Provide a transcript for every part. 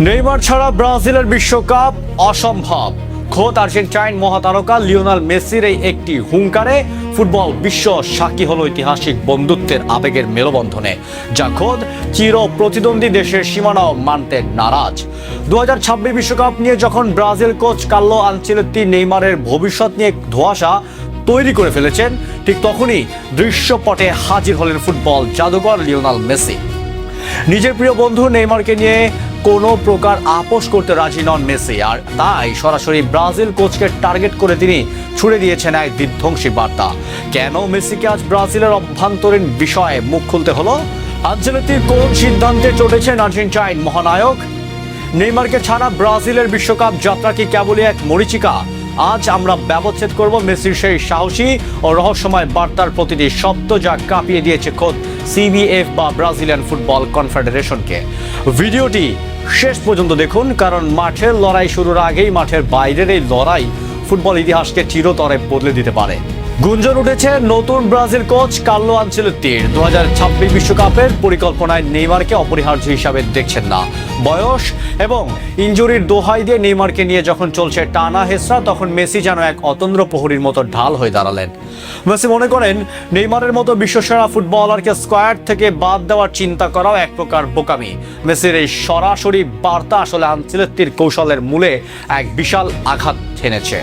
Neymar ছাড়া ব্রাজিলের বিশ্বকাপ অসম্ভব। খোদ আর্জেন্টাইন মহাতারকা লিওনেল মেসির এই একটি হুঙ্কারে ফুটবল বিশ্ব সাক্ষী হলো ঐতিহাসিক বন্ধুত্বের আবেগের মেলবন্ধনে, যা খোদ চির প্রতিদ্বন্দ্বী দেশের সীমানাও মানতে নারাজ। 2026 বিশ্বকাপ নিয়ে যখন ব্রাজিল কোচ কার্লো আনচেলত্তি নেইমারের ভবিষ্যৎ নিয়ে ধোঁয়াশা তৈরি করে ফেলেছেন, ঠিক তখনই দৃশ্যপটে হাজির হলেন ফুটবল জাদুকর লিওনেল মেসি। নিজের প্রিয় বন্ধু নেইমারকে নিয়ে কোনো প্রকার আপোষ করতে রাজি নন মেসি, আর তাই সরাসরি ব্রাজিল কোচকে টার্গেট করে তিনি ছুড়ে দিয়েছেন এক বিধ্বংসী বার্তা। কেন মেসিকে আজ ব্রাজিলের অভ্যন্তরীণ বিষয়ে মুখ খুলতে হলো? আনচেলত্তির কোন সিদ্ধান্তে চটেছেন আর্জেন্টাইন মহানায়ক? নেইমারকে ছাড়া ব্রাজিলের বিশ্বকাপ যাত্রা কি কেবলই এক মরীচিকা? আজ আমরা ব্যবচ্ছেদ করব মেসির সেই সাহসী ও রহস্যময় বার্তার প্রতিটি শব্দ, যা কাঁপিয়ে দিয়েছে খোদ সিবিএফ বা ব্রাজিলিয়ান ফুটবল কনফেডারেশনকে। ভিডিওটি শেষ পর্যন্ত দেখুন, কারণ মাঠের লড়াই শুরুর আগেই মাঠের বাইরের এই লড়াই ফুটবল ইতিহাসকে চিরতরে বদলে দিতে পারে। গুঞ্জন উঠেছে নতুন ব্রাজিল কোচ কার্লো আনচেলত্তির 2026 বিশ্বকাপের পরিকল্পনায় নেইমারকে অপরিহার্য হিসাবে দেখছেন না। বয়স এবং ইনজুরির দোহাই দিয়ে নেইমারকে নিয়ে যখন চলছে টানা হেসরা, তখন মেসি যেন এক অতন্দ্র প্রহরীর মতো ঢাল হয়ে দাঁড়ালেন। মেসি মনে করেন নেইমারের মতো বিশ্বসেরা ফুটবলারকে স্কোয়াড থেকে বাদ দেওয়ার চিন্তা করাও এক প্রকার বোকামি। মেসির এই সরাসরি বার্তা আসলে আনচেলত্তির কৌশলের মূলে এক বিশাল আঘাত এনেছে।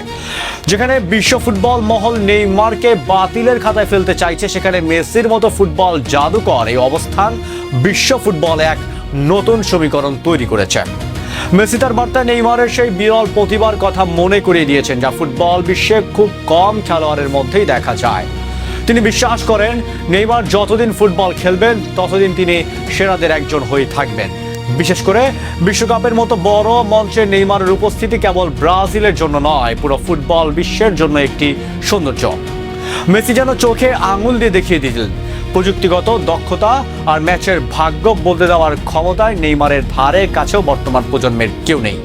যেখানে বিশ্ব ফুটবল মহল নেইমারকে বাতিলের খাতায় ফেলতে চাইছে, সেখানে মেসির মতো ফুটবল জাদুকর এই অবস্থান বিশ্ব ফুটবলে এক নতুন সমীকরণ তৈরি করেছে। মেসি তার বার্তায় নেইমারের সেই বিরল প্রতিভার কথা মনে করিয়ে দিয়েছেন, যা ফুটবল বিশ্বে খুব কম খেলোয়াড়ের মধ্যেই দেখা যায়। তিনি বিশ্বাস করেন নেইমার যতদিন ফুটবল খেলবেন ততদিন তিনি সেরাদের একজন হয়ে থাকবেন। বিশেষ করে বিশ্বকাপের মতো বড় মঞ্চে নেইমারের উপস্থিতি কেবল ব্রাজিলের জন্য নয়, পুরো ফুটবল বিশ্বের জন্য একটি সৌন্দর্য। মেসি যেন চোখে আঙুল দিয়ে দেখিয়ে দিলেন প্রযুক্তিগত দক্ষতা আর ম্যাচের ভাগ্য বদলে দেওয়ার ক্ষমতায় নেইমারের ধারে কাছেও বর্তমান প্রজন্মের কেউ নেই।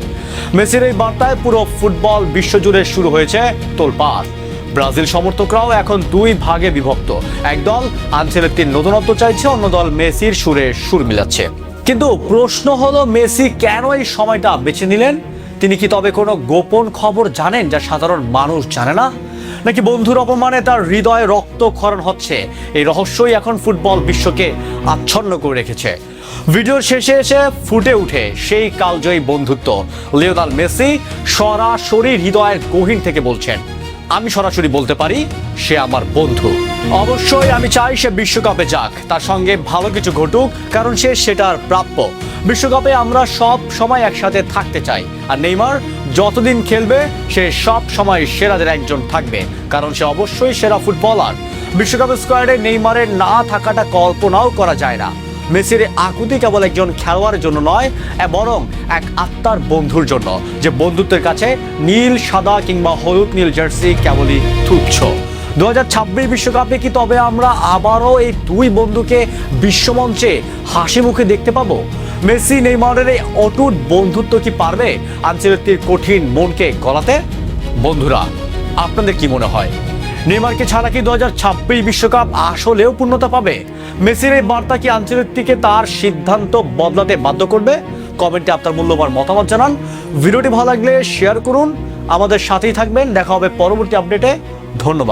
মেসির এই বার্তায় পুরো ফুটবল বিশ্বজুড়ে শুরু হয়েছে তোলপাড়। ব্রাজিল সমর্থকরাও এখন দুই ভাগে বিভক্ত। একদল আনচেলত্তির নতুনত্ব চাইছে, অন্য দল মেসির সুরে সুর মিলাচ্ছে। কিন্তু প্রশ্ন হলো, মেসি কেন এই সময়টা বেছে নিলেন? তিনি কি তবে কোনো গোপন খবর জানেন যা সাধারণ মানুষ জানে না? নাকি বন্ধুর অপমানে তার হৃদয়ে রক্তক্ষরণ হচ্ছে? এই রহস্যই এখন ফুটবল বিশ্বকে আচ্ছন্ন করে রেখেছে। ভিডিওর শেষে এসে ফুটে উঠে সেই কালজয়ী বন্ধুত্ব। লিওনেল মেসি সরাসরি হৃদয়ের গহীন থেকে বলছেন, আমি সরাসরি বলতে পারি সে আমার বন্ধু। অবশ্যই আমি চাই সে বিশ্বকাপে যাক, তার সঙ্গে ভালো কিছু ঘটুক, কারণ সে সেটার প্রাপ্য। বিশ্বকাপে আমরা সব সময় একসাথে থাকতে চাই, আর নেইমার যতদিন খেলবে সে সব সময় সেরাদের একজন থাকবে, কারণ সে অবশ্যই সেরা ফুটবলার। বিশ্বকাপের স্কোয়াডে নেইমারের না থাকাটা কল্পনাও করা যায় না। মেসির আকুতি কেবল একজন খেলোয়াড়ের জন্য নয়, বরং এক আত্মার বন্ধুর জন্য, যে বন্ধুত্বের কাছে নীল সাদা কিংবা হলুদ নীল জার্সি কেবলই তুচ্ছ। 2026 বিশ্বকাপে কি তবে আমরা আবারও এই দুই বন্ধুকে বিশ্বমঞ্চে হাসি মুখে দেখতে পাবো? মেসি নেইমারের এই অটুট বন্ধুত্ব কি পারবে আনচেলত্তির কঠিন মনকে গলাতে? বন্ধুরা, আপনাদের কি মনে হয়, নেইমারকে ছাড়া কি 2026 বিশ্বকাপ আসলেও পূর্ণতা পাবে? মেসির এই বার্তা কি আনচেলত্তিকে তার সিদ্ধান্ত বদলাতে বাধ্য করবে? কমেন্টে আপনার মূল্যবান মতামত জানান। ভিডিওটি ভালো লাগলে শেয়ার করুন, আমাদের সাথেই থাকবেন। দেখা হবে পরবর্তী আপডেটে। ধন্যবাদ।